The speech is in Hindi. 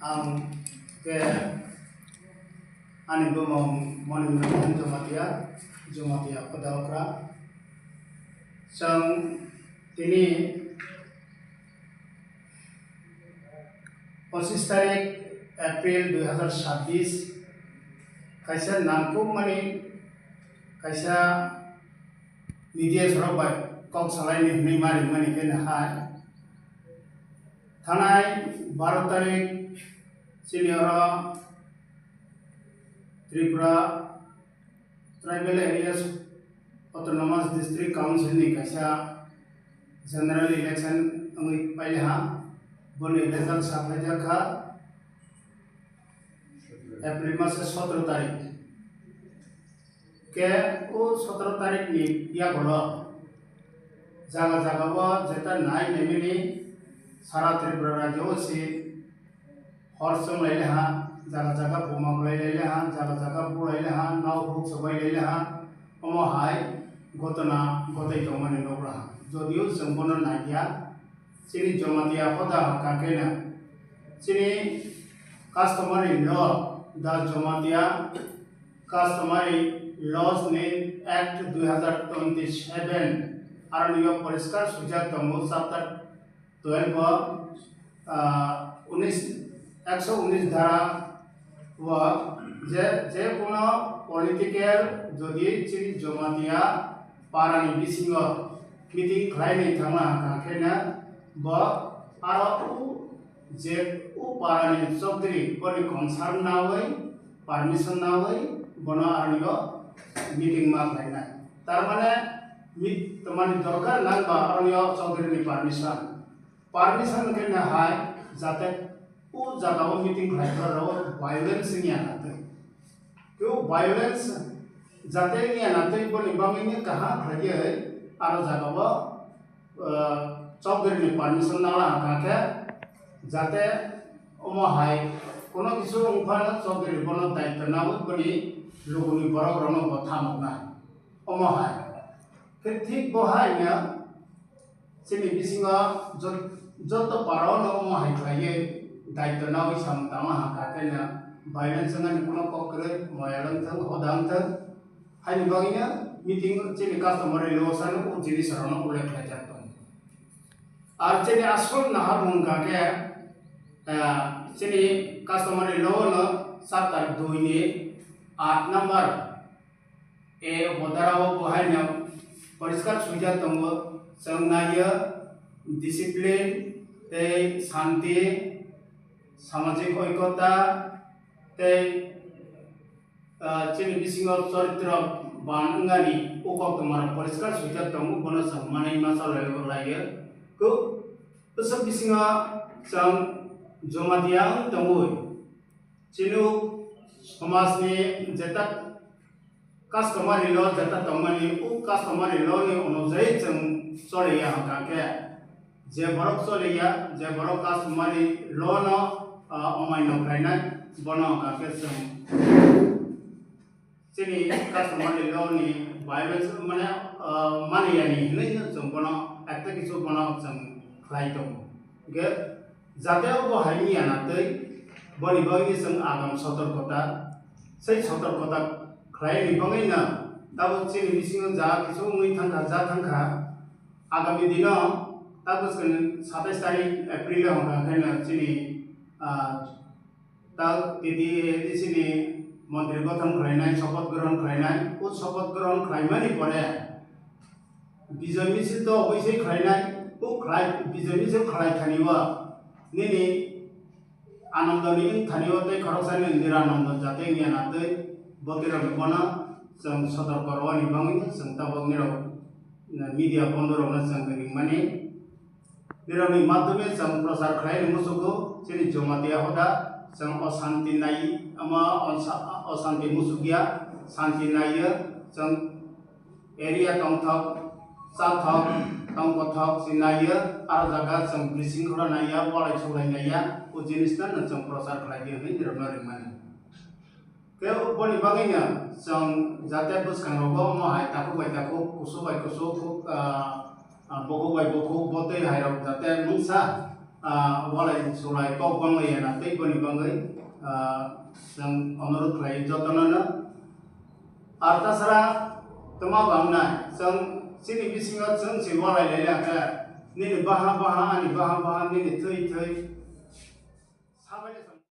ang ke ani bumong moning Jamatia Hoda sang tini 25 तारीख अप्रैल 2026 कैसा नामकुम मनी कैसा मीडिया सरबाई कौक सलाइनी हुई मारी मनी के नहाय थानाय 12 तारीख senior Tripura tribal areas autonomous district council नि कैसा जनरल इलेक्शन अंगी पहले हाँ बने रिजल्ट साफाई का अप्रैल मास 17 तारीख के वो 17 तारीख नि यागोलो जागा जागा वो जेता नाई नेमिनी सारा त्रिपुरा राज्यों से हॉर्सम ले ले हाँ जागा जागा बुमाग ले ले हाँ जागा जागा बुलाई ले हाँ नाव बुक सबाई ले ले हाँ ओमो हाई गोतना गोते तो मने नोबरा जो दियो संपूर्ण नाइया सिनी जमातिया होदा काके ना सिनी customary law the Jamatia customary laws name act 2027 आरनियो परिष्कार सुझाव तमो चैप्टर 12 119 धारा व जे कोनो पॉलिटिकल जदि चिनि जमातिया पारानि बिसिंग मीटिंग खालायनि थांना काकेना ब आरो जे पारानि चौधरी बनि कनसार्न नावै परमिशन नावै बनो आरनियो मीटिंग मा खालायनाय तारमाने तमानी दरकार नांबा आरनियो चौधरी परमिशन के ना हाय जाते उ जगह मीटिंग खालायफोराव वायलेंस नि आनाते तो वायलेंस जाते नि आनाते बनि बाङैनो कहा खालायो आरो जगह चौधरी परमिशन नाला काके जाते ओमो हाय कोनो किसु उफाना चौधरी बनो दायित्व नावै बनि लोगोनि बरगरनो बथामना ओमो हाय ठीक बहायनो सिनि बिसिङा जत पारावनो ओमो हाय खायो दायित्व नावै सामतामा हाकाकेना वायलेंस ngani कोनो कोकरे मयालंथं होदांथं हायनि बाङैनो मीटिंग सिनि कस्टमर लॉसान उ जिनि सरनो उल्लेख खालायजातो आर सिनि आसल नाहा बुंगा के सिनि कस्टमर लॉनो 7 तारीख 2 नि 8 नंबर ए होदाराव बहायनो परिष्कार सुझाव तंगो संनाय डिसिप्लिन ते शांति सामाजिक ऐक्यता ते चिनि बिसिंग चरित्र बानगानि उकक तमार परिष्कार सुझाव तंगो बनो सम्मानै मासाल लायो को उस बिसिंग सं जमातिया तंगो चिनु समाजनि जेता कस्टमर लॉ जता तमनि उ कस्टमर लॉ नि अनुसार जों चलेया हाकाके जे बरक चलेया जे बरक कस्टमर लॉ न अमायनो खायनाय बनो हाकाके जों सिनि कस्टमर लॉ नि वायलेंस माने मानियानि नै जों बनो एकटा किछु बनो जों खाय दं गे जाते बहायनि आनातै बनि बनि जों आगाम सतर्कता सै सतर्कता खाय निबाङैनो दाबो चिनि बिसिङाव जा किछु मै थांखा जा थांखा आगामी दिन दाबो 27 तारिख एप्रिल हंगाखैनो चिनि ता दिदि चिनि मन्त्रि गठन खालायनाय शपथ ग्रहण खालायनाय उ शपथ ग्रहण खालायमानि परे बिजय मिছিল तो अबैसे खालायनाय उ खालाय बिजय मिছিল खालायथानिवा निनि आनन्दनि थानिवा तै खरसानि निरानन्द जाते गियानातै बकेरा बना जों सतर्क रवानि बाङैनो जों ताबगनिराव मीडिया बन्दरावनो जों रिंमानि निरावनि माध्यमे जों प्रचार खालायनो मुसुखौ जेरै जमातिया होदा जों अशान्ति नाय अमा अशान्ति मुसुगिया शान्ति नायो जों एरिया तंथक साथक तंकथक सिनायो आरो जागा जों ब्लिचिंखौ नाया वालाय सलायनाया उ जिनिसना जों प्रचार खालायो नै निरावनो रिंमानि के बनि बाङैनो जों जाते बुसखांगौ महाय ताखौ बाय ताखौ कुसु बाय कुसु बगौ बाय बगौ बतै हायराव जाते मुंसा walai sulai kau bangai na tei bani bangai yang menurut klien jotonana arta sara tema bangnai sang sini bisingat sang si walai lele ka ni baha baha ni thei thei